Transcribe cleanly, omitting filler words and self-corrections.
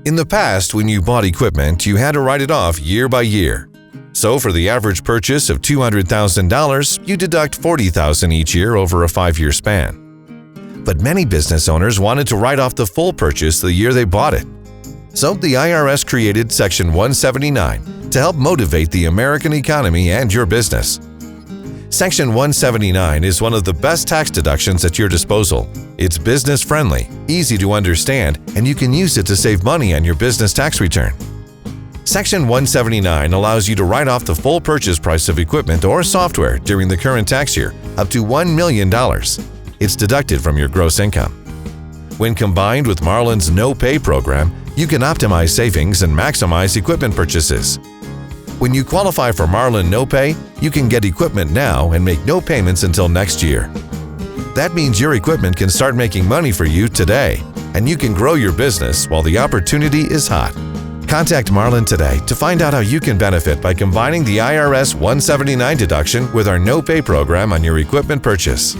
In the past, when you bought equipment, you had to write it off year by year. So for the average purchase of $200,000, you deduct $40,000 each year over a 5-year span. But many business owners wanted to write off the full purchase the year they bought it. So the IRS created Section 179 to help motivate the American economy and your business. Section 179 is one of the best tax deductions at your disposal. It's business-friendly, easy to understand, and you can use it to save money on your business tax return. Section 179 allows you to write off the full purchase price of equipment or software during the current tax year, up to $1 million. It's deducted from your gross income. When combined with Marlin's no-pay program, you can optimize savings and maximize equipment purchases. When you qualify for Marlin No Pay, you can get equipment now and make no payments until next year. That means your equipment can start making money for you today, and you can grow your business while the opportunity is hot. Contact Marlin today to find out how you can benefit by combining the IRS 179 deduction with our no-pay program on your equipment purchase.